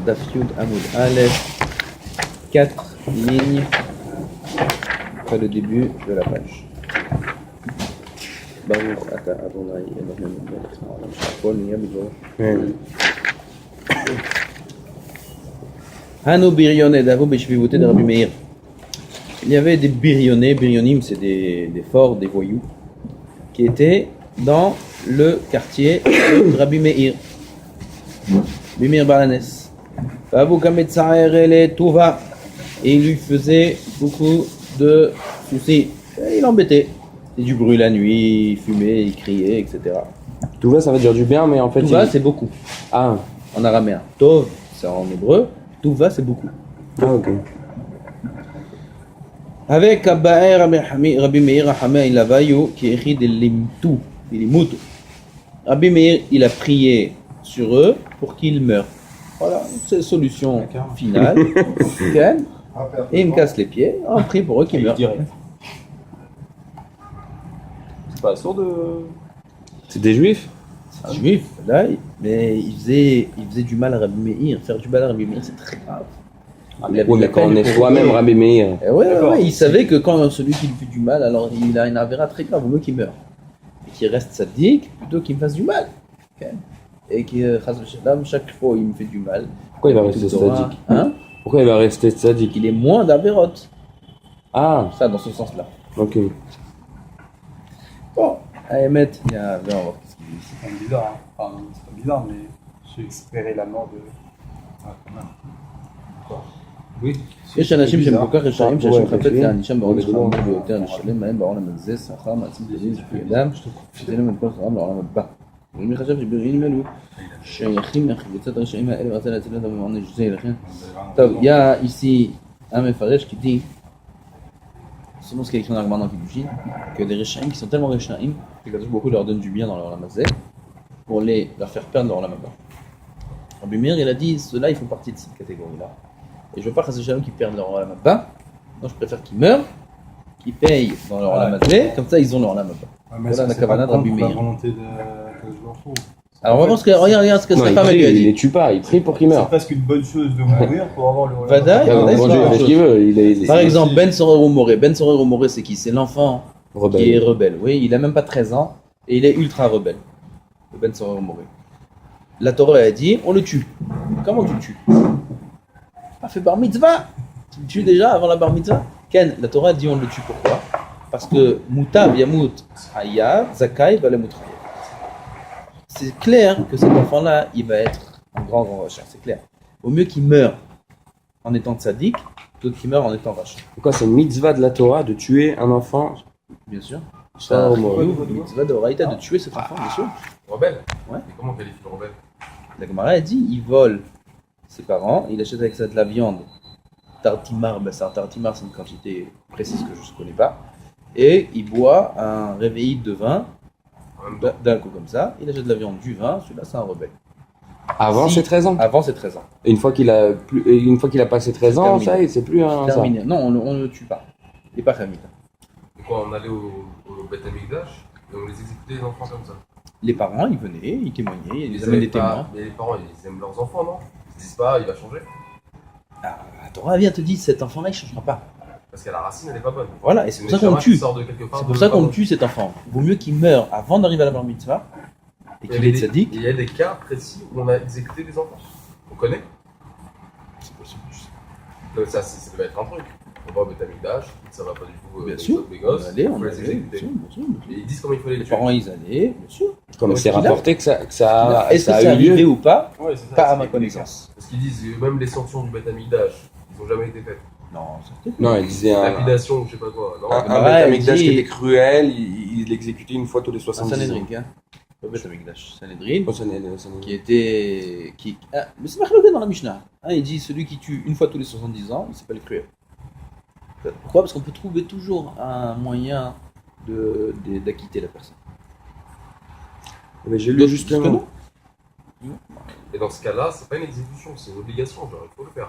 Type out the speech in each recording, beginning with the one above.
Daf Yud Amoud Aleph, 4 lignes après le début de la page. Baruch Ata Adonai Elohim Melech Haolam Shakol Niyah B'Doro. Hanu Biryon Edavu B'Shvivuté de Rabbi Meir. Il y avait des biryonim, c'est des forts, des voyous, qui étaient dans le quartier de Rabbi Meir. Rabbi Meir Balanes. Et il lui faisait beaucoup de soucis. Et il l'embêtait. Il du bruit la nuit, il fumait, il criait, etc. Touva, ça veut dire du bien, mais en fait... Touva, c'est beaucoup. Ah. En araméen. Tov, c'est en hébreu. Touva, c'est beaucoup. Ah, ok. Avec Rabbi Meir Rahameh Ilavayu qui écrit des limtu, des limutu. Rabbi Meir, il a prié sur eux pour qu'ils meurent. Voilà, c'est la solution finale. Et il me casse les pieds, on prie pour eux qu'ils meurent. C'est pas sourd de... C'est des juifs? C'est juif, là, mais il faisait du mal à Rabbi Meir. Faire du mal à Rabbi Meir, c'est très grave. Mais quand on est soi-même Rabbi Meir. Ouais, il savait que quand celui qui lui fait du mal, alors il a une avéra très grave, au mieux qu'il meure. Et qu'il reste sadique plutôt qu'il me fasse du mal. Okay. Et que chaque fois il me fait du mal. Pourquoi il va rester sadique? Hein? Pourquoi il va rester sadique? Il est moins d'avérote. Ah. Ça, dans ce sens-là. Ok. Bon, allez, Maître, il y a... Viens, on va voir ce qu'il dit ici. C'est pas bizarre, hein. Enfin, c'est pas bizarre, mais j'ai espéré la mort de... Ah, quand même. Quoi? Oui. יש אנשים שהם כל כך רשעים שהשם חפץ להענישם בעונש חמור חמור ביותר לשלם להם בעולם הזה שכר מעצים גדולים לפי ידם שתיתן להם את כל שכרם לעולם הבא. ומי חשב שברעים אלו שייכים לקבוצת הרשעים האלה ורצה להציל אותם בעונש זה לכן. טוב, il y a ici un מפרש qui dit selon ce qu'il y a écrit dans la Gemara dans Kiddushin que des risha'im qui sont tellement risha'im que Kadosh Baruch Hu leur donne du bien dans leur olam hazeh pour leur faire perdre leur olam haba. Rabbi Meir il a dit ceux-là ils font partie de cette catégorie-là. Et je veux pas que ces gens qui perdent leur olam haba. Non, je préfère qu'ils meurent, qu'ils payent dans leur olam hazeh, comme ça ils ont leur olam haba. Voilà la kavanah de Rabbi Meir. Alors on va voir ce que regarde ce que sa femme lui a Il dit. les tue pas, il prie pour qu'ils C'est meurent. presque une bonne chose de mourir pour avoir le... Vadaï, Bon Dieu, il fait ce qu'il veut. par exemple, Ben Sorer Omoré. Ben Sorer Omoré, c'est qui? C'est l'enfant qui est rebelle. Oui, il a même pas 13 ans et il est ultra rebelle. Le Ben Sorer Omoré. La Torah a dit, on le tue. Comment tu le tues? Ah, fait bar mitzvah. Tu le tues déjà avant la bar mitzvah? Ken, la Torah dit on le tue pourquoi? Parce que Moutab Yamut Hayav Zakai Valemut. C'est clair que cet enfant-là, il va être un grand rachat, c'est clair. Au mieux qu'il meure en étant tzaddik, plutôt qu'il meure en étant rachat. Pourquoi c'est une mitzvah de la Torah de tuer un enfant? Bien sûr. Ça, C'est au moins. une mitzvah de Horaïta de tuer cet enfant, bien sûr. Rebelle? Ouais. Et comment on qualifie le rebelle? La Gemara a dit, il vole ses parents, il achète avec ça de la viande. Tartimar, tartimar c'est une quantité précise que je ne connais pas. Et il boit un réveil de vin. D'un coup comme ça, il achète de la viande, du vin, celui-là c'est un rebelle. Avant Si. ses 13 ans. Avant ses 13 ans. Et une fois qu'il a passé 13 ans, Terminé. ça y est, c'est plus un... ça. Terminé. Non, on ne le tue pas. Il n'est pas Hamita. Et quoi, on allait au Beth Amikdash et on les exécutait les enfants comme ça. Les parents, ils venaient, ils témoignaient, ils Ils amenaient aimaient des témoins. pas, mais les parents, ils aiment leurs enfants, non? Ils se disent pas, il va changer. Ah, la Torah vient te dire, cet enfant-là, il ne changera pas. Parce que la racine, elle est pas bonne. Voilà, et c'est pour ça qu'on le tue. C'est pour ça qu'on le tue, cet enfant. Il vaut mieux qu'il meure avant d'arriver à la bar mitzvah et qu'il est tzaddik. Il y a des cas précis où on a exécuté des enfants. On connaît? C'est possible. Donc ça devait être un truc. On va au Beth Amikdash, ça va pas du tout. Bien sûr, Les gosses, on allait, faut les exécuter. bien sûr. Et ils disent comment il faut les Les tuer. parents, ils allaient, bien sûr. Comme c'est Qu'il a. rapporté que ça Est-ce que a c'est eu arrivé lieu. ou pas? Ouais, c'est ça. Pas à c'est ma les connaissance. Parce qu'ils disent, même les sanctions du Beth Amikdash, ils n'ont jamais été faites. Non, ça peut-être. Non, il disait un Lapidation ou je sais pas quoi. Non, Beth Ouais, Amikdash il qui dit- était cruel, il l'exécutait une fois tous les Un 70 ans. Sanhedrin, hein. Pas Beth Amikdash. Sanhedrin, Oh, Sanhedrin. qui était. Mais c'est marqué dans la Mishnah. Hein, il dit celui qui tue une fois tous les 70 ans, il s'appelle cruel. Pourquoi? Parce qu'on peut trouver toujours un moyen d'acquitter la personne. Mais j'ai lu D'autres disent que justement. non. Et dans ce cas-là, c'est pas une exécution, c'est une obligation, genre il faut le faire.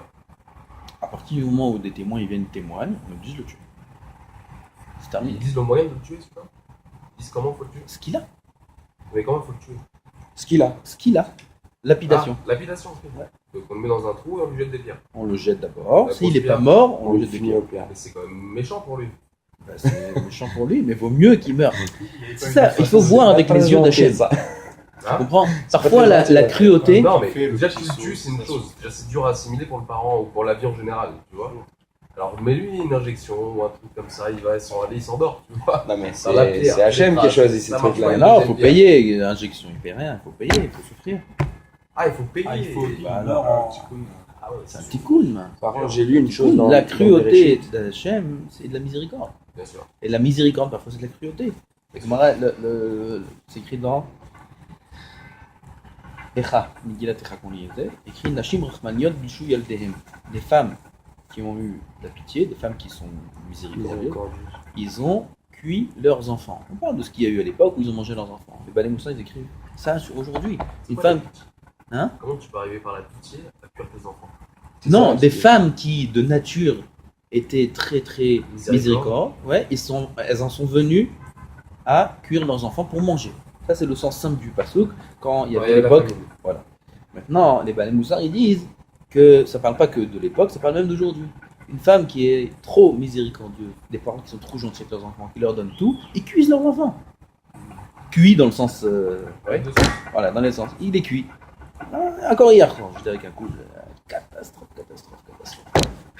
À partir du moment où des témoins ils viennent témoigner, on oblige de le tuer. C'est Ils terminé. disent le moyen de le tuer, c'est ça? Ils disent comment il faut le tuer. Ce qu'il a. Mais comment il faut le tuer? Ce qu'il a. Ce qu'il a. Lapidation. Ah, lapidation, ok. Ouais. Donc on le met dans un trou et on lui jette des pierres. On le jette d'abord. La S'il grosse n'est pas pierre. mort, on On le le jette des finit pierres. au pire. Mais c'est quand même méchant pour lui. Bah, c'est méchant pour lui, mais vaut mieux qu'il meure. Il C'est ça, il faut voir avec les yeux d'Hachem. Tu Hein comprends? pas Parfois, très la gentil, ouais. cruauté. Non, mais fait le déjà petit qu'il le saut, tue, c'est une ça chose. Déjà, c'est dur à assimiler pour le parent ou pour la vie en général, tu vois. Alors, mets-lui une injection ou un truc comme ça, il va s'en aller, il s'endort, tu vois. Non, mais Dans la c'est pierre. Hachem qui a choisi ces Ça marche trucs-là. pas. Non, il faut Deuxième payer. Injection, il paye rien. Il faut payer, il faut souffrir. Ah, il faut payer. Ah, il faut. Bah, il meurt en petit coup. Ah ouais, C'est un petit coup, man. Par contre, j'ai lu une chose dans La dans cruauté Bereshit. d'Hachem, c'est de la miséricorde. Bien sûr. Et la miséricorde, parfois, c'est de la cruauté. Et c'est écrit dans Echa, Megillat Echa qu'on lisait, écrit Nashim Rachmaniot Bishu Yaldehem. Des femmes qui ont eu de la pitié, des femmes qui sont miséricordieuses, ils ont cuit leurs enfants. On parle de ce qu'il y a eu à l'époque où ils ont mangé leurs enfants. Les Balais Moussa, ils écrivent ça aujourd'hui. Une femme. Hein? Comment tu peux arriver par la pitié à cuire tes enfants? Non, ça, des c'est- femmes qui, de nature, étaient très très Miséricorde. miséricorde, ouais, elles en sont venues à cuire leurs enfants pour manger. Ça, c'est le sens simple du pasouk. Quand il y avait Ouais, la l'époque. famille. Voilà. Maintenant, les Balais Moussard, ils disent que ça parle pas que de l'époque, ça parle même d'aujourd'hui. Une femme qui est trop miséricordieuse, des parents qui sont trop gentils avec leurs enfants, qui leur donnent tout, ils cuisent leurs enfants. Cuit dans le sens. Ouais. Voilà, dans les sens. Il les cuit. Encore hier, je dirais qu'un coup. Catastrophe.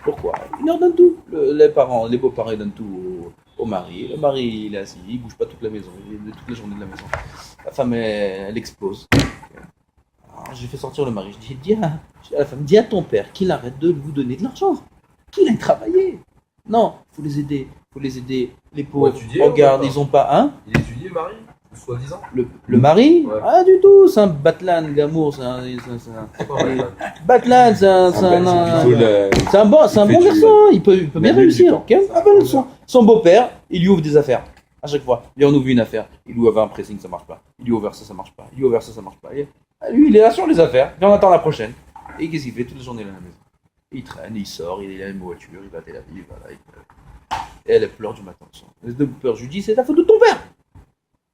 Pourquoi? Ils leur donnent tout. Les parents, les beaux-parents, ils donnent tout au mari. Le mari, il est assis, il bouge pas toute la maison, il est toute la journée de la maison. La femme, elle explose. Alors, j'ai fait sortir le mari. Je dis à la femme, dis à ton père qu'il arrête de vous donner de l'argent. Qu'il aille travailler. Non, faut les aider. Les pauvres, étudier, regarde, ou pas ils ont pas un. Il étudie le mari, soi-disant. Le mari, Ouais. ah du tout, c'est un batlan, Gamour, c'est un C'est pas vrai. batlan, c'est un bon fait du- garçon, il peut bien Même du réussir. temps. Ok. Ah ben, son beau-père, il lui ouvre des affaires. À chaque fois, il en ouvre une affaire. Il lui ouvre un pressing, ça marche pas. Il lui ouvre ça marche pas. Il lui ouvre ça marche pas. Et, lui, il est là sur les affaires, puis on attend la prochaine. Et qu'est-ce qu'il fait toute la journée à la maison? Il traîne, il sort, il a une voiture, il va à Tel Aviv, voilà. Et elle pleure du matin au soir. Elle de peur, je lui dis, c'est la faute de ton père.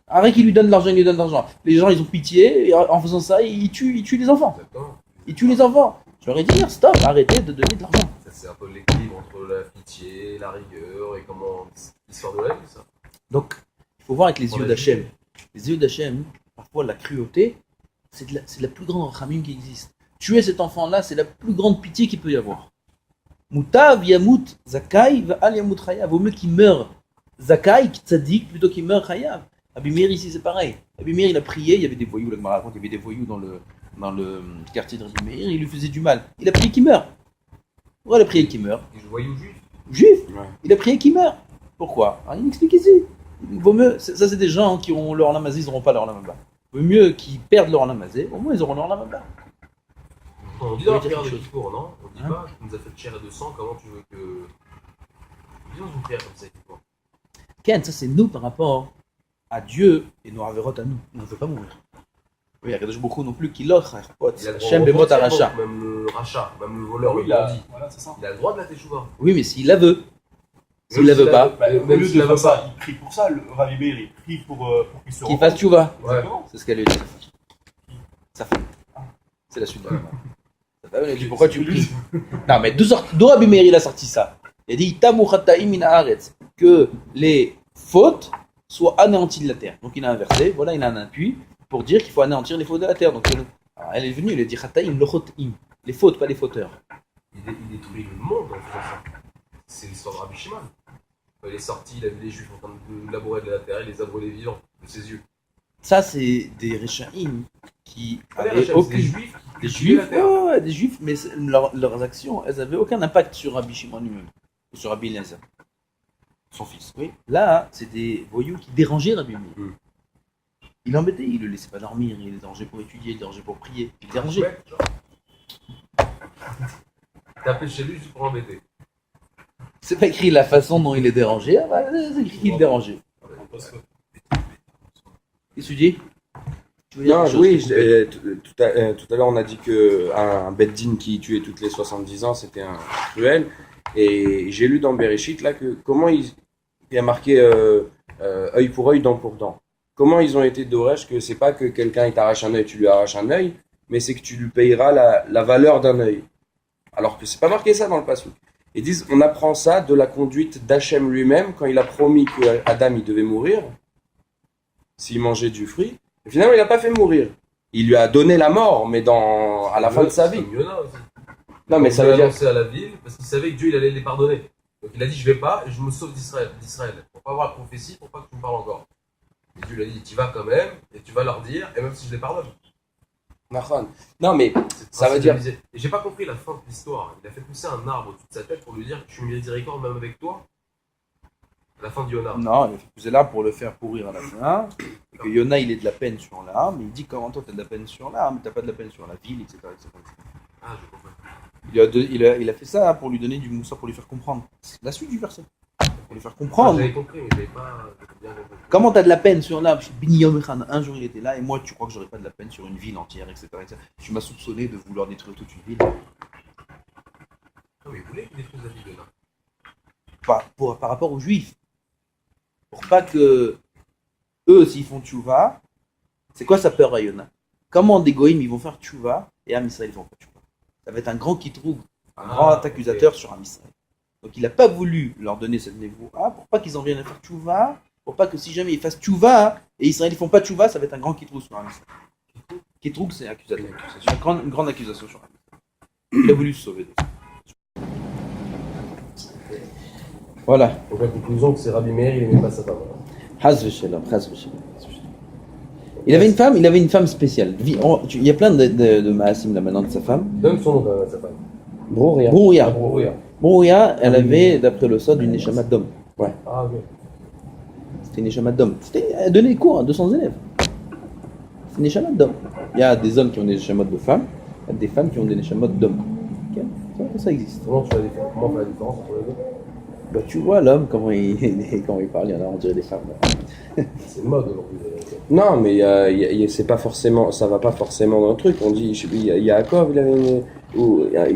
Arrête qu'il lui donne de l'argent, il lui donne de l'argent. Les gens, ils ont pitié, et en faisant ça, ils tuent les enfants. Exactement. Ils tuent les enfants. Je leur ai dit, stop, arrêtez de donner de l'argent. Ça, c'est un peu l'équilibre entre la pitié, la rigueur et comment. L'histoire de la vie, ça. Donc, il faut voir avec les Pour yeux la d'Hachem. vie. Les yeux d'Hachem, parfois la cruauté, c'est de la plus grande rachamim qui existe. Tuer cet enfant-là, c'est la plus grande pitié qu'il peut y avoir. Moutav yamut zakai va'al yamut chayav. Vaut mieux qu'il meure zakai, tzadik, plutôt qu'il meure chayav. Abimeir ici, c'est pareil. Abimeir, il a prié, il y avait des voyous, la Gemara raconte, il y avait des voyous dans le quartier de Abimeir, il lui faisait du mal. Il a prié qu'il meure. Pourquoi il a prié qu'il meure? Il voyait au juif. Juif, Ouais. il a prié qu'il meure. Pourquoi? Il explique ici. Il vaut mieux, ça c'est des gens qui ont leur lamazé, ils n'auront pas leur lamazé. Il vaut mieux qu'ils perdent leur lamazé, au moins ils auront leur lamazé. On dit dans la Je veux dire prière de quelque chose. Kippour, non? On dit Hein? pas, tu nous as fait de chair et de sang, comment tu veux que. Dis dans une prière comme ça, Kippour. Ken, ça c'est nous par rapport à Dieu et nos avérotes à nous. On ne veut pas mourir. Oui, Akadosh beaucoup non plus qui l'offre. Il a le droit Hachem au bemot repentir, aracha. donc, même le rachat, même le voleur, Oui, le là, bandit. voilà, c'est ça. Il a le droit de la teshuva. Oui, mais s'il la veut. S'il Même la s'il veut pas, Bah, au même lieu s'il de la faire veut ça, pas. il prie pour ça. Le Ravi Meir, il prie pour qu'il se qu'il fasse tchouva. Ouais. Exactement. C'est ce qu'elle lui dit. Sa femme. C'est la suite de la Gemara. Sa femme, elle a dit pourquoi tu pries? Non, mais d'où Rabbi Meir il a sorti ça? Il a dit Tamu chataim min haaretz, que les fautes soient anéanties de la terre. Donc il a inversé, voilà, il a un appui pour dire qu'il faut anéantir les fautes de la terre. Donc alors, elle est venue, elle a dit chataim lo chotim, les fautes, pas les fauteurs. Il détruit le monde en faisant ça. C'est l'histoire de Rabbi Shimon. Quand il est sorti, il a vu les juifs en train de labourer de la terre, il les a brûlés vivants de ses yeux. Ça, c'est des Réchaïm qui Pas les avaient Rachel, c'est aucune. des juifs Des qui cultivaient la juifs, terre. ouais, des juifs, mais leurs actions, elles avaient aucun impact sur Rabbi Shimon lui-même, ou sur Rabbi Eliezer, son fils. Oui. Là, c'est des voyous qui dérangeaient Rabbi Meir. Mm. Il l'embêtait, il le laissait pas dormir, il le dérangeait pour étudier, il le dérangeait pour prier, il le dérangeait. Ouais, genre. T'as appelé chez lui juste pour l'embêter. C'est pas écrit la façon dont il est dérangé, ah bah, c'est écrit qu'il le dérangeait. Qu'est-ce que tu dis? Tu veux dire Non, quelque chose oui, qui est coupé? tout à l'heure on a dit qu'un Beddin qui tuait toutes les 70 ans c'était un cruel. Et j'ai lu dans Bereshit là que comment il y a marqué œil pour œil, dent pour dent. Comment ils ont été d'Oresh que c'est pas que quelqu'un il t'arrache un œil, tu lui arraches un œil, mais c'est que tu lui payeras la valeur d'un œil. Alors que c'est pas marqué ça dans le passouk. Ils disent, on apprend ça de la conduite d'Hachem lui-même quand il a promis que Adam il devait mourir s'il mangeait du fruit. Et finalement, il n'a pas fait mourir. Il lui a donné la mort, mais à la fin de sa vie. C'est Yona aussi. Non, mais ça veut Il a dire. annoncé à la ville parce qu'il savait que Dieu il allait les pardonner. Donc il a dit je vais pas et je me sauve d'Israël. Pour pas avoir la prophétie, pour pas que tu me parles encore. Et Dieu lui a dit tu vas quand même et tu vas leur dire et même si je les pardonne. Non, mais ça veut dire. Et j'ai pas compris la fin de l'histoire. Il a fait pousser un arbre au-dessus de sa tête pour lui dire je suis miséricorde même avec toi. À la fin de Yona. Non, il a fait pousser l'arbre pour le faire pourrir à la fin. Et que Yona, il est de la peine sur l'arbre. Il dit comment toi, tu as de la peine sur l'arbre, mais tu n'as pas de la peine sur la ville, etc. Ah, je comprends. Il a fait ça pour lui donner du moussa, pour lui faire comprendre. C'est la suite du verset. Pour lui faire comprendre. J'avais compris, mais j'avais pas bien compris. Comment tu as de la peine sur l'arbre? Un jour il était là, et moi tu crois que j'aurais pas de la peine sur une ville entière, etc. Tu m'as soupçonné de vouloir détruire toute une ville. Non, mais il voulait qu'il détruise la ville de Yona. Par rapport aux juifs. Pour pas que eux, s'ils font tchouva, c'est quoi sa peur à Yona? Comment des goïms ils vont faire tchouva et Am Israël ils vont faire tchouva? Ça va être un grand kitroug, un grand accusateur sur Am Israël. Donc il n'a pas voulu leur donner cette névoie pour pas qu'ils en viennent à faire tchouva, pour pas que si jamais ils fassent tchouva et Israël ils font pas tchouva, ça va être un grand kitroug sur Am Israël. Kitroug c'est accusateur, c'est une grande accusation sur Am Israël. Il a voulu se sauver de ça. Voilà. Donc la conclusion que c'est Rabbi Meir, il n'aimait pas sa femme. Haz v'shalom, haz v'shalom. Il avait une femme spéciale. Il y a plein de maasim là maintenant de sa femme. Donne son nom quand même à sa femme. Brouria. Brouria, elle avait, d'après le sod, une neshama d'homme. Ah, ok. C'était une neshama d'homme. Elle donnait des cours à 200 élèves. C'est une neshama d'homme. Il y a des hommes qui ont des neshamot de femmes, il y a des femmes qui ont des neshamot d'hommes. Okay. Ça existe. Comment fait la différence entre les deux? Bah, tu vois l'homme, comment il parle, il y en a, on dirait des femmes. C'est une mode aujourd'hui. Non, mais c'est pas forcément, ça va pas forcément dans le truc. On dit, je sais plus, il y a Yaakov, il avait une, ou il y a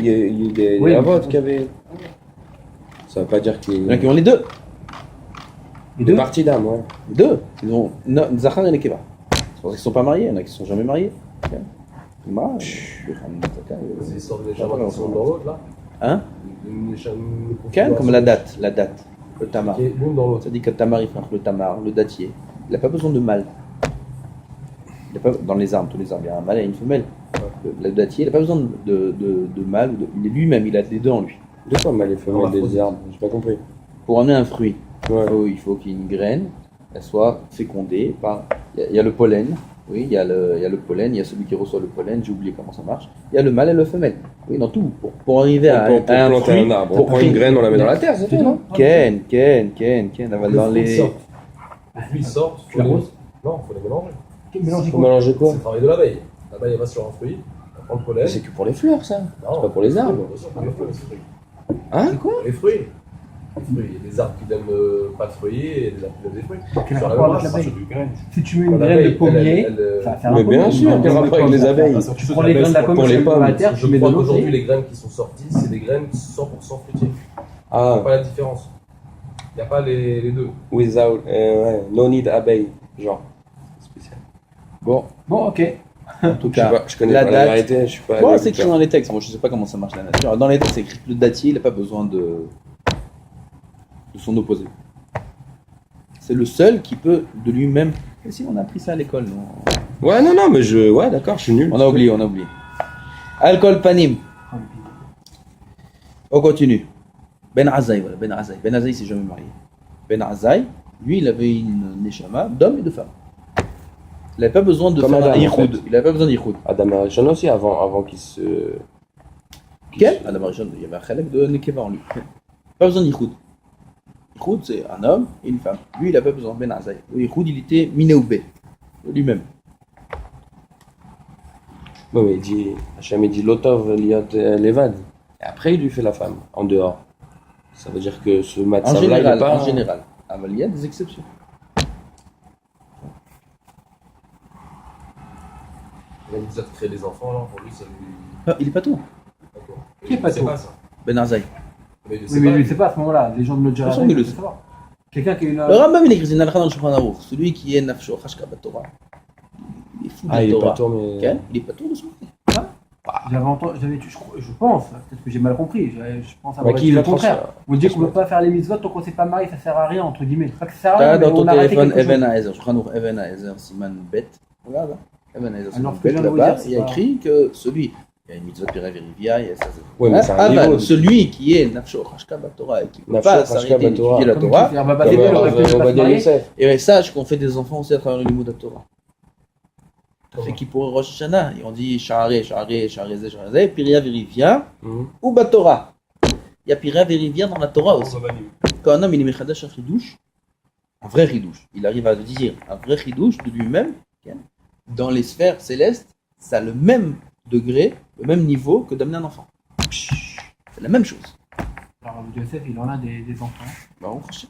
des Avot qui avaient. Ça veut pas dire qu'il. Il y en a qui ont les deux. Les parties d'âme, ouais. Les deux. Ils ont Zachar et Nekeva. C'est pour ça qu'ils sont pas mariés, il y en a qui sont jamais mariés. Okay. C'est l'histoire des Neshamot qui sont dans l'autre là. Hein? Comme la date, le tamar. L'une dans l'autre. Ça dit que tamar il le tamar, le dattier. Il n'a pas besoin de mâle. Dans les arbres, tous les arbres, il y a un mâle et une femelle. Le dattier, il n'a pas besoin de mâle. Il est lui-même, il a les deux en lui. De quoi mâle et femelle des arbres? J'ai pas compris. Pour amener un fruit, ouais. il faut qu'il y ait une graine, elle soit fécondée par. Il y a le pollen. Oui, il y a le pollen, il y a celui qui reçoit le pollen, j'ai oublié comment ça marche. Il y a le mâle et la femelle. Oui, dans tout. Pour arriver à un planter fruit, un arbre, on prend une graine, on la met dans la terre, c'est tout, non? Ken, elle va dans les. Le fruit sort, tu l'arroses. Non, il faut les mélanger. Faut mélanger quoi? C'est le travail de l'abeille. L'abeille elle va sur un fruit, elle prend le pollen. Mais c'est que pour les fleurs, ça. C'est pas pour les arbres. Pour les fruits. Hein? C'est quoi? Les fruits. Il y a des arbres qui donnent pas de fruits et des arbres qui donnent des fruits. Quel Sur la rapport même avec race, l'abeille? Si tu mets une graine de pommier, ça va faire un Mais bien pommier. sûr, quel rapport avec les abeilles? Tu prends les graines de la pomme, pour tu les mets dans pommes. la terre, tu Je mets de crois l'eau. qu'aujourd'hui, les graines qui sont sorties, c'est des graines 100% fruitières. Ah, C'est pas la différence. Il n'y a pas les deux. without, ouais, no need abeille, genre. Spécial. Bon, ok. en tout cas, Je connais la pas date. la vérité, je suis pas. Bon, c'est écrit dans les textes. Moi, je sais pas comment ça marche la nature. Dans les textes, c'est écrit que le dattier, il n'a pas besoin de son opposé. C'est le seul qui peut de lui-même. Et si on a appris ça à l'école, non? Ouais, non, mais ouais, d'accord, je suis nul. On a oublié. Alcool panim. On continue. Ben Azaï, voilà, Ben Azaï. Ben Azaï s'est jamais marié. Ben Azaï, lui, il avait une neshama d'homme et de femme. Il n'avait pas besoin de Comme faire un Adam, en yichoud. fait. Il n'avait pas besoin d'yichoud. Adam Arishon aussi, avant qu'il se. Quel Adam Arishon, il y avait un chalak de Nekeva en lui. Pas besoin d'yichoud. Yichoud, c'est un homme et une femme. Lui, il n'a pas besoin. Ben Azaï. Le yichoud, il était minéoubé. Lui-même. Ouais, mais il dit, Hachem il dit Lotov liot levad. Et après, il lui fait la femme, en dehors. Ça veut dire que ce mat En savla, il est général, pas. en général. Ah, mais il y a des exceptions. Il a déjà créé des enfants, alors pour lui, ça lui. Ah, il est pas tout. D'accord. Qui est pas C'est tout pas ça. Ben Azaï. Mais il le Oui, sait mais pas. lui, c'est pas à ce moment-là. Les gens de notre Personne ne le sait. savoir. Quelqu'un qui a une. Le Rambam, il écrit, c'est une halakha dans le Shulchan Aruch. Celui qui est nafsho chashka bat Torah. Il est fou de Ah, la il est Torah. pas tour, mais. Quel Il est pas tout de son. Je pense, peut-être que j'ai mal compris, je pense avoir Qui dit va le contraire. transférer? Vous dites qu'on ne peut pas faire les mitzvot tant qu'on ne s'est pas marié, ça sert à rien, entre guillemets. Pas que ça sert à rien, T'as mais dans ton on a raté téléphone quelque chose. Even Haezer, je crois nous Even Haezer, Siman Bet. Regarde, hein. Even Haezer, Siman Alors, ce que je Bet, viens de vous là-bas, dire, c'est il y a pas- écrit que celui, il y a une mitzvah Pira Verivia, il y a ça. Ouais, mais c'est un Aval, niveau. celui qui est Nafsho Rashka Batora et qui ne peut Nafsho pas Rashka s'arrêter Batorah. d'étudier la Comme Torah, tu dis, Baba Comme Débé, il aurait pu on pas va se dire marier. Youssef. et sache qu'on fait des enfants aussi à travers le niveau de la Torah. Ça fait qui pour Rosh Hashanah, et on dit Sha'areh, Pira Verivia ou Batora. Il y a Pira Verivia dans la Torah aussi. Quand un homme il est Mechadash un chidouche, un vrai chidouche, il arrive à dire un vrai chidouche de lui-même, dans les sphères célestes, ça a le même degré, le même niveau que d'amener un enfant. C'est la même chose. Alors, Yosef, il en a des enfants. Bah, on franchit.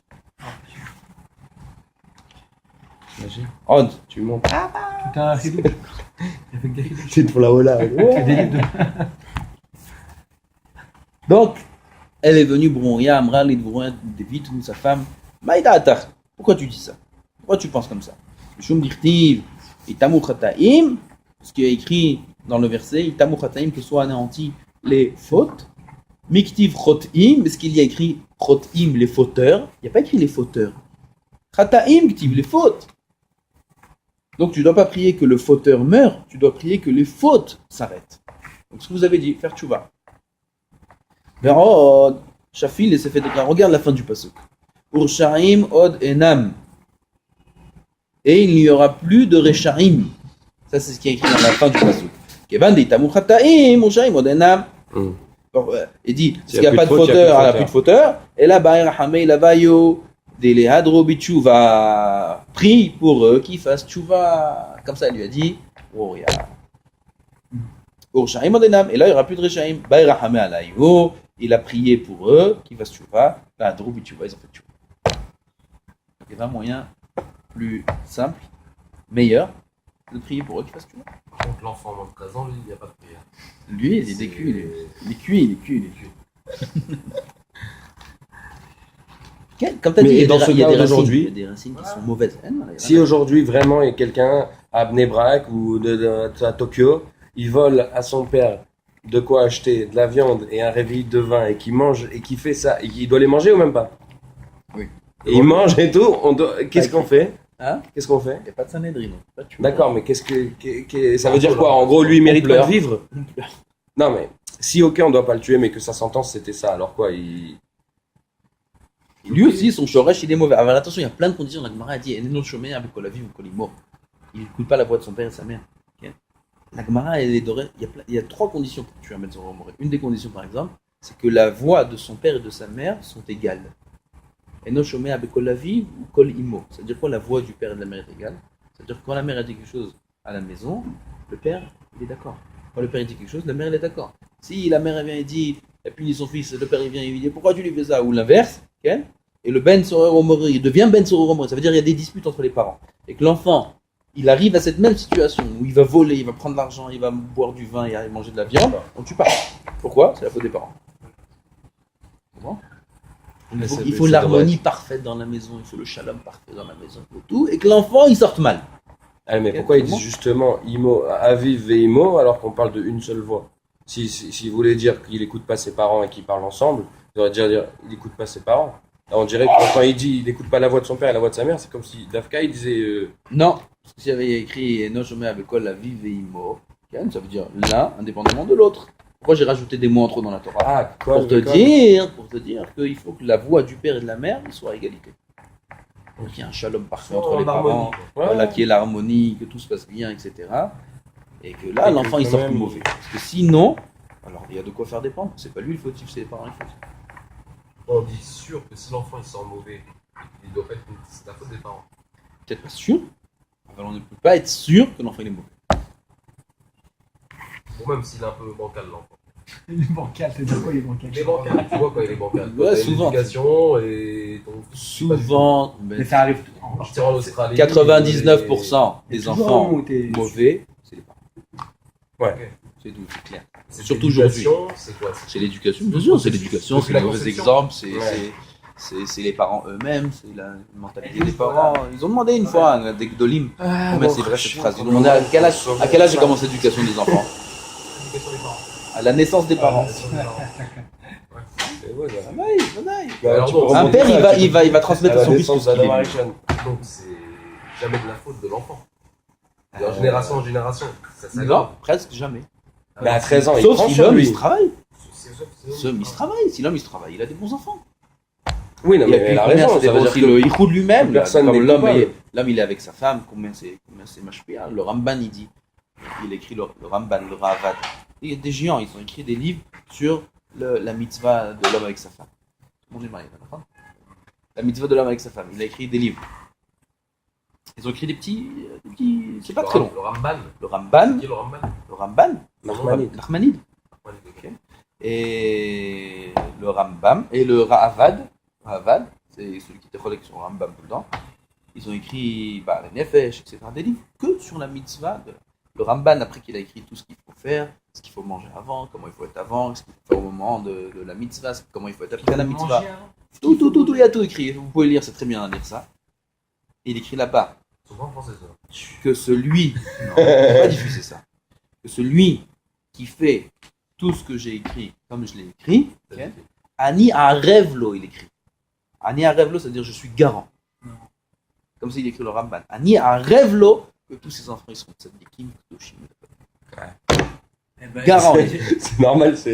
Imagine. Od, Tu montes. Tout un chidouche. Il fait que des chidouches. C'est pour la Ola. Il fait des livres de- donc, elle est venue Brouria, Amra, Lidvrouria, David, sa femme. Maïda Atar, pourquoi tu dis ça? Pourquoi tu penses comme ça? Shum Dirtiv, Itamu Chataim, ce qui est écrit dans le verset, Itamu Chataim, que soient anéantis les fautes. Miktiv Chotim, est-ce qu'il y a écrit Chotim, les fauteurs? Il n'y a pas écrit les fauteurs. Chataim, Ktiv, les fautes. Donc tu ne dois pas prier que le fauteur meure, tu dois prier que les fautes s'arrêtent. Donc ce que vous avez dit, faire tchouva. Verod, Shafil et fait regarde la fin du pasuk. Urshaim od enam. Et il n'y aura plus de Reshaim. Ça c'est ce qui est écrit dans la fin du pasuk. Kevan de itamu chataim, Urshaim od enam. Il dit, s'il n'y a pas de fauteur, il n'y a plus de fauteur. Et là, Baer Hamei Lavayo, Dele Hadro Bichuva, prie pour eux qu'ils fassent tchouva. Comme ça, il lui a dit, oh, il y a. Urshaim od enam. Et là, il n'y aura plus de Reshaim. Baer Hamei Alayo, il a prié pour eux qu'ils fassent tchouva. Hadro Bichuva, ils ont fait tchouva. Il y avait un moyen plus simple, meilleur, de prier pour eux qu'ils fassent tchouva. Par contre, l'enfant moins de 13 ans, lui, il n'y a pas de prière. Lui, il est cuit, il est cuit. Comme tu as Mais dit, il y a dans des, ce il y a cas des racines, d'aujourd'hui- il y a des racines qui sont mauvaises. Si aujourd'hui vraiment il y a quelqu'un à Bnei-Brak ou à Tokyo, il vole à son père de quoi acheter de la viande et un réveil de vin et qui mange et qui fait ça et qui doit les manger ou même pas? Oui. Et il mange et tout, qu'est-ce qu'on fait? Hein? Qu'est-ce qu'on fait? Il n'y a pas de Sanhedrin. D'accord, mais ça veut dire quoi? En gros, lui il mérite pas de vivre? Non mais si ok on doit pas le tuer mais que sa sentence c'était ça, alors quoi Lui aussi, son shoresh, il est mauvais. Alors attention, il y a plein de conditions. La Gemara a dit Eneno shomei avec kolavi ou kolimo. Il n'écoute pas la voix de son père et de sa mère. Ok. La Gemara, elle est dorée. Il y a trois conditions pour tuer un Metzora Omoré. Une des conditions, par exemple, c'est que la voix de son père et de sa mère sont égales. Eneno shomei avec kolavi ou kolimo. C'est-à-dire quoi la voix du père et de la mère est égale? C'est-à-dire que quand la mère a dit quelque chose à la maison, le père, il est d'accord. Quand le père dit quelque chose, la mère, elle est d'accord. Si la mère elle vient et dit, elle punit son fils, le père il vient et lui dit, pourquoi tu lui fais ça? Ou l'inverse, ok? Et le Ben Soror Omori, il devient Ben Soror Omori. Ça veut dire qu'il y a des disputes entre les parents. Et que l'enfant, il arrive à cette même situation où il va voler, il va prendre de l'argent, il va boire du vin, il va manger de la viande, on ne tue pas. Pourquoi? C'est la faute des parents. Bon. Il faut l'harmonie parfaite dans la maison, il faut le shalom parfait dans la maison, il faut tout, et que l'enfant il sorte mal. Ah, mais pourquoi il dit justement Imo, Aviv et Imo alors qu'on parle d'une seule voix? Si vous voulez dire qu'il n'écoute pas ses parents et qu'ils parlent ensemble, il devrait dire il n'écoute pas ses parents. Là, on dirait que quand il dit il n'écoute pas la voix de son père et la voix de sa mère, c'est comme si Dafka il disait. Non, parce que s'il y avait écrit No Shomei Abekol la Aviv et Imo, ça veut dire l'un indépendamment de l'autre. Pourquoi j'ai rajouté des mots en trop dans la Torah? Ah, quoi, pour te dire qu'il faut que la voix du père et de la mère soit à égalité. Donc il y a un shalom parfait entre les parents, voilà, qu'il y ait l'harmonie, que tout se passe bien, etc. Et que là, l'enfant il sort plus mauvais. Parce que sinon, alors il y a de quoi faire dépendre. C'est pas lui le fautif, c'est les parents les fautifs. On dit sûr que si l'enfant il sort mauvais, il doit pas être c'est la faute des parents. Peut-être pas sûr. Alors on ne peut pas être sûr que l'enfant il est mauvais. Ou même s'il est un peu bancal l'enfant. Il est bancal, c'est quoi il est bancal? Il est bancal, tu vois quand il est bancal. Ouais, Quand t'as souvent. une éducation et Souvent, Mais ça arrive en partir en Australie. 99% des toujours enfants où t'es- mauvais, c'est les parents. Ouais. C'est tout, c'est clair. C'est Surtout aujourd'hui. l'éducation, c'est quoi? C'est l'éducation, bien sûr, c'est l'éducation, c'est la le mauvais conception. exemple, Ouais. c'est les parents eux-mêmes, c'est la mentalité des parents. Ils ont demandé une fois à des Gdolim, mais c'est vrai cette phrase, ils ont demandé à quel âge j'ai commencé l'éducation des enfants. L'éducation des parents. à la naissance des parents. Et voilà. Bah, Alors, tu donc, peux un remonter père, là, il va transmettre à à la son fils tout naissance ce qu'il d'Adam est. Harishon. Donc c'est jamais de la faute de l'enfant. De génération en génération. Ça Non, s'aggrave. presque jamais. Mais à 13 ans, il Sauf prend si sur l'homme il lui. se travaille. C'est- Il se travaille. Si l'homme il se travaille, il a des bons enfants. Oui, non, Et mais puis elle a combien raison. ça Ça veut dépend dire si que il roule lui-même. là, personne comme n'est l'homme, coupable. l'homme il est avec sa femme, combien c'est mashpia. Le Ramban il dit, il écrit le Ramban, le Ravad. Il y a des géants, ils ont écrit des livres sur la mitzvah de l'homme avec sa femme. Mon Dieu, Marie, d'accord. La mitzvah de l'homme avec sa femme. Il a écrit des livres. Ils ont écrit des petits, c'est pas très long. Le Ramban. Le Ramban, Qui est le Ramban? le Ramban, Nachmanide. Nachmanide. Ok. Et le Rambam et le Ravad, c'est celui qui était collé sur le Rambam tout le temps. Ils ont écrit les Nefesh, etc. Des livres que sur la mitzvah. Le Ramban, après qu'il a écrit tout ce qu'il faut faire, ce qu'il faut manger avant, comment il faut être avant, ce qu'il faut faire au moment de la mitzvah, comment il faut être après la mitzvah. Tout, il a tout écrit. Vous pouvez lire, c'est très bien à lire ça. Et il écrit là-bas Souvent en français, ça. que celui, non, on peut pas diffuser ça, que celui qui fait tout ce que j'ai écrit comme je l'ai écrit, ok, Ani Arevlo, il écrit. Ani Arevlo, c'est-à-dire je suis garant. Comme s'il écrit le Ramban. Ani Arevlo, que tous ses enfants ils seront tzadikim, kedoshim. Garant. C'est normal, ça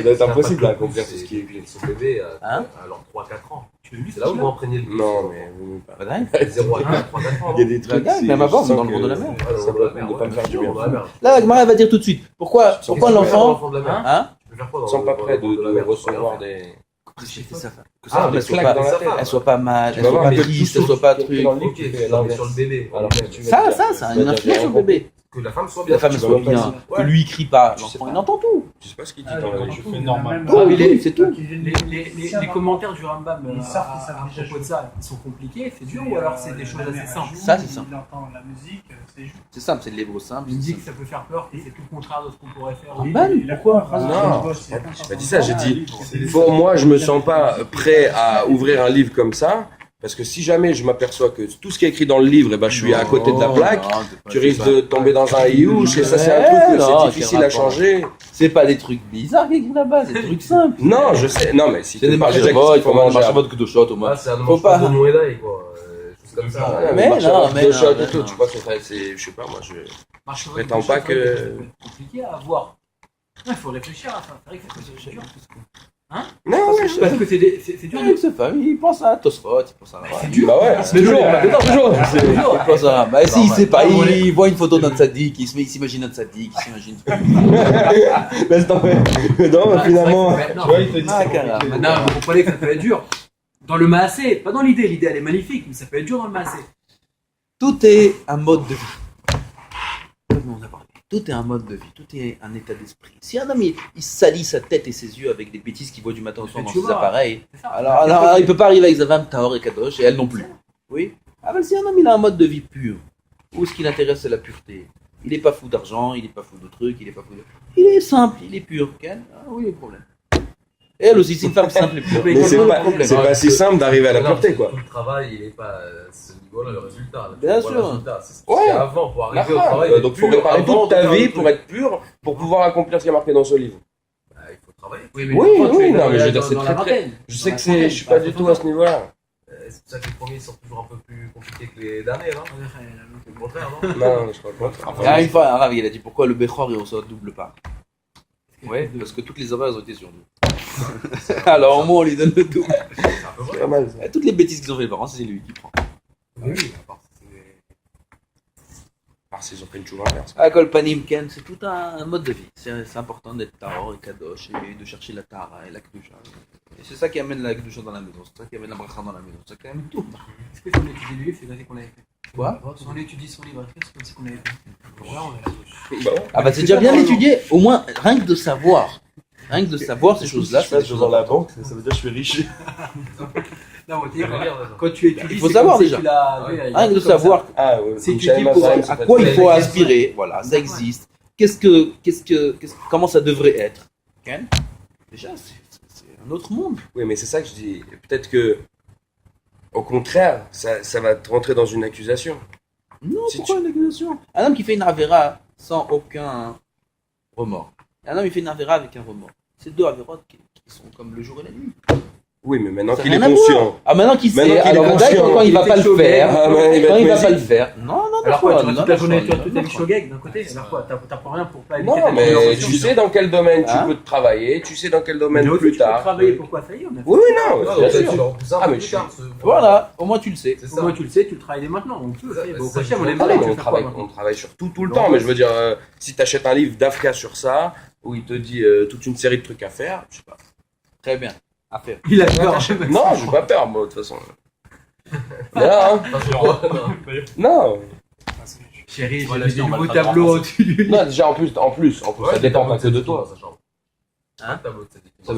doit être impossible à Pas accomplir plus, tout ce qui est écrit. Son bébé Hein à leurs 3-4 ans. Tu l'as lu, C'est là où vous imprégnez le plus. Non, mais vous pas. Pas dingue. 0 à 3-4 ans. Il y a des trucs. Regarde, même avant, on est dans le monde de la mer. Ça peut ne pas me faire du bien. Là, la Gemara va dire tout de suite. Pourquoi l'enfant, de la mer? hein, Tu peux faire quoi Ils sont pas prêts de la de mer? recevoir des. que sa femme, que Ah, sa femme, des elle soit claques pas, dans la tête. elle soit pas mal, Tu elle vas soit voir, pas mais triste, elle soit pas truc. dans le livre, Ok, tu fais sur le l'inverse. bébé. Alors que tu Ça, vas ça, dire- c'est tu vas une dire, influence sur le j'ai bébé. Que la femme soit Que bien. la femme tu soit vas pas bien, dire. que lui il crie pas, Je sais l'enfant pas. il entend tout. Je sais pas ce qu'il dit Ah, dans la quand livre. tu fais normal. Ah, mais c'est tout. Les commentaires du Rambam Ils savent qu'ils savent à déjà propos de jouer. ça, ils sont compliqués, c'est dur, ou alors c'est des choses assez simples. Ça, c'est simple. Il entend la musique, c'est juste. C'est simple, c'est de l'hébreu simple. Il me c'est dit que simple. ça peut faire peur, que c'est tout le contraire de ce qu'on pourrait faire. Rambam, pourquoi Non, j'ai pas dit ça, j'ai dit, pour moi, je me sens pas prêt à ouvrir un livre comme ça, parce que si jamais je m'aperçois que tout ce qui est écrit dans le livre, eh ben, je suis à côté de la plaque, tu risques de tomber dans un iouche, et ça, c'est un truc que Non, c'est difficile à quel rapport. changer. C'est pas des trucs bizarres qu'il écrit là-bas, c'est des trucs simples. Non, je sais, non, mais si C'est des tu parles marchés déjà de qu'il vote, il faut faut manger manger un vote que de shot au moins. Ah, c'est un Faut pas. de Moedaï, quoi. Choses comme ça. Ah, Mais marcher non, avec mais deux non, shots mais et tout, non. tu vois, c'est, je sais pas, moi, je. Marche prétends pas que- Ça peut être compliqué à voir. Il faut réfléchir à ça, c'est vrai que c'est dur. Non, ouais, Parce que c'est dur. Avec sa femme, il pense à Tosfot, il pense à. C'est dur. bah ouais, Mais toujours, il pense à. Bah si, il sait pas, Non, il voit une photo d'un tzaddik, il s'imagine un tzaddik, il s'imagine. laisse tomber. Non, Ouais, finalement. c'est vrai que Tu vois, il te dit Ah, c'est carrément. compliqué. Maintenant, vous comprenez que ça peut être dur. Dans le maasé, pas dans l'idée. L'idée, elle est magnifique, mais ça peut être dur dans le maasé. Tout est un mode de vie. Comme on a parlé. Tout est un mode de vie, tout est un état d'esprit. Si un homme il salit sa tête et ses yeux avec des bêtises qu'il voit du matin au soir Mais dans tu ses vois. appareils, C'est ça. alors il peut pas arriver avec Zavam, Tahor et Kadosh, et elle non plus. Oui. Ah ben si un homme il a un mode de vie pur, où ce qui l'intéresse c'est la pureté, il est pas fou d'argent, il est pas fou de trucs, il est pas fou de... Il est simple, il est pur, Ken. Ah oui, il y a problème. Et elle aussi, c'est une femme simple et pure. Mais c'est Pas de pas, problème. c'est pas si simple d'arriver à la pureté, quoi. Tout le travail, il n'est pas à ce niveau-là, le résultat. Là, Bien tu vois sûr. le résultat. C'est ce Ouais. qu'il y a avant pour arriver au travail. Donc d'être faut pur réparer avant toute de ta faire vie le pour truc. être pur, pour pouvoir accomplir ce qui est marqué dans ce livre. Bah, il faut travailler. Oui, Oui, quand tu es non, dans mais je la- veux dire, dans c'est la très, très- vingtaine. Je sais Dans que la je suis pas du tout à ce niveau-là. C'est pour ça que les premiers sont toujours un peu plus compliqués que les derniers, non C'est le contraire, non Non, je crois pas. Il y a une fois, un Rav, il a dit pourquoi le Bechor il reçoit double part. Ouais, parce que toutes les erreurs elles ont été sur lui. Alors au moins on lui donne le double. C'est un peu C'est vrai. pas mal, ça. Et toutes les bêtises qu'ils ont fait les parents, c'est lui qui prend. Oui, à part c'est- Ah, s'ils ont fait une chose inverse. À Kolpanim Ken, c'est tout un mode de vie. C'est important d'être Tahor et Kadosh et de chercher la Tara et la Kedusha. Et c'est ça qui amène la Kedusha dans la maison, c'est ça qui amène la Bracha dans la maison, c'est ça qui amène tout. Est-ce que si on étudie le livre, c'est comme ça qu'on avait fait Quoi Si on étudie son livre, est-ce que c'est comme ça qu'on avait fait Ouais, on est là. Ah bah c'est déjà bien d'étudier, au moins rien que de savoir. Rien que de savoir ces choses-là, c'est des choses dans la importantes. banque, ça veut dire que je suis riche. Non, on Je vais lire, déjà. quand tu étudies, Il faut c'est savoir comme si déjà. tu l'as- Ouais. il y a Rien que un de truc comme ça. savoir Ah, ouais. C'est Michel utile pour- Mazal, à ça quoi il fait- faut aspirer, voilà, ça existe. Comment ça devrait être. Ken Déjà, c'est un autre monde. Oui, mais c'est ça que je dis. Peut-être que, au contraire, ça va te rentrer dans une accusation. Non, Si pourquoi une accusation? Un homme qui fait une avera sans aucun remords. Un homme, il fait une avéra avec un remords. C'est deux avérotes qui sont comme le jour et la nuit. Oui, mais maintenant Ça qu'il est n'a rien à conscient. Ah, maintenant qu'il Maintenant sait, qu'il est alors conscient. quand il va pas le faire, Ah, mais quand il va être pas le mésite. faire. Non, Alors quoi, tu non, vas toute la non, journée, non, tu as toute la non, vie shogeg d'un côté. Alors quoi, t'apprends rien pour pas éviter Non, ta mais défloration. tu sais dans quel domaine tu Hein peux te travailler, tu sais dans quel domaine Mais aussi, plus tu peux tard. travailler pourquoi ça y est, on a fait. Oui, oui, non, Ouais, bien donc, sûr. tu leur pousses un Ah, peu mais plus je tard, Voilà, au moins tu le sais. C'est Au ça. moins tu le sais, tu le travailles dès maintenant. Donc tu le Ça, fais. c'est Au ça, prochain, on c'est aime ça. bien. On travaille, on travaille sur tout le temps, mais je veux dire, si tu achètes un livre d'Afka sur ça, où il te dit toute une série de trucs à faire, je sais pas. Très bien. À faire. Il a peur. Non, j'ai pas peur, moi, de toute façon. Voilà, hein. Parce que moi, Non, Chérie, On va j'ai l'acheter, des on va nouveaux le faire tableaux au-dessus du. non, déjà en plus, ouais, ça dépend pas que de toi. sa chambre. Hein Un tableau de cette équipe. Ça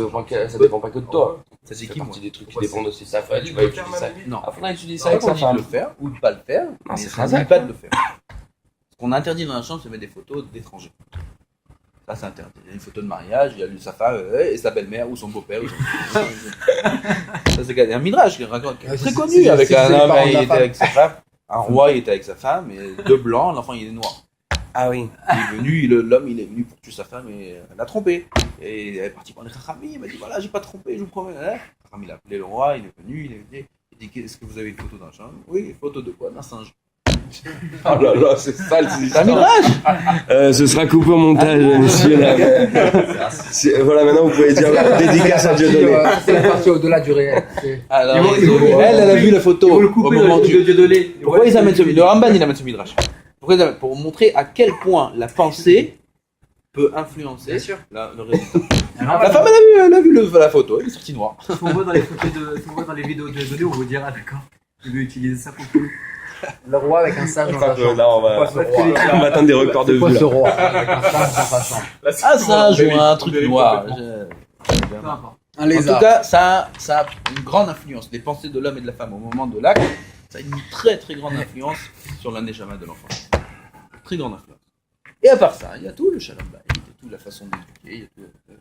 dépend pas que de toi. Ça, c'est Ça qui, fait moi partie des trucs qui Pourquoi dépendent aussi de sa Bah, femme. tu Tu peux vas le faire, utiliser ça. même, Non. Ah, faudrait utiliser ça C'est avec sa qu'on dit de femme. le faire ou de pas le faire. mais c'est ça ne Razak, dit pas hein. de le faire. Ce qu'on interdit dans la chambre, c'est mettre des photos d'étrangers. Ça, c'est interdit. Il y a une photo de mariage, il y a lui, sa femme et sa belle-mère ou son beau-père. Ça, c'est un midrash qui raconte, qui est très connu. Avec un homme, il était avec sa femme. Un roi, il était avec sa femme, et deux blancs, l'enfant, il est noir. Ah oui. Il est venu, l'homme, il est venu pour tuer sa femme et elle l'a trompé. Et elle est partie voir les Chachamim, il m'a dit voilà, j'ai pas trompé, je vous promets. Chacham, il a appelé le roi, il est venu, il dit est-ce que vous avez une photo d'un champ? Oui, photo de quoi? D'un singe. Oh là là, c'est sale, C'est un midrash. Ce sera coupé au montage, messieurs. Là. Voilà, maintenant vous pouvez dire dédicace à Dieu donné. C'est la partie au-delà du réel. Alors, Ils vont- elle a vu la Ils photo vont le au couper moment dans du... le Dieudonné. Pourquoi ils amènent ce midrash? Le Ramban, il amène ce midrash. Pourquoi ils amènent? Pour montrer à quel point la pensée peut influencer Bien sûr. le résultat. Alors, La femme, elle a vu la photo, elle est sortie noire. si on voit dans les photos si on voit dans les vidéos de Dieudonné, on vous dira d'accord. Il veut utiliser ça pour tout. Le roi avec un sage dans sa chambre. Là, on va atteindre des records de C'est quoi vues. ce roi avec un sage dans sa chambre? Un singe ou un truc noir. Peu importe. Un En tout lézard. cas, ça a une grande influence. Les pensées de l'homme et de la femme au moment de l'acte, ça a une très très grande influence sur la neshama de l'enfant. Très grande influence. Et à part ça, il y a tout le shalom bayit, il y a tout la façon d'éduquer. Il y a tout,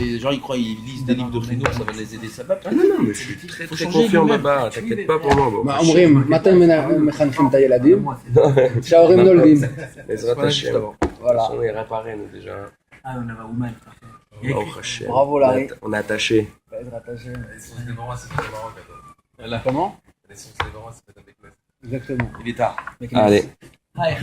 les gens ils croient ils lisent des livres de Chinook, ça va les aider, ça va pas. Non, mais je suis très très confiant là-bas, t'inquiète pas pour moi. Bon. מה אומרים? מתי מחנכים את הילדים? Moi, c'est- כשההורים נולדים. Les attachés. Voilà. On est réparés, nous déjà. Ah, on avait Ouman, parfait. Oh, Rachel. Bravo Larry. On est attachés. בעזרת השם. C'est des parents, c'est pas au Maroc, attends. Voilà. Comment? Les sons, c'est des parents, c'est peut-être avec Exactement. Il est tard. Allez. Hi.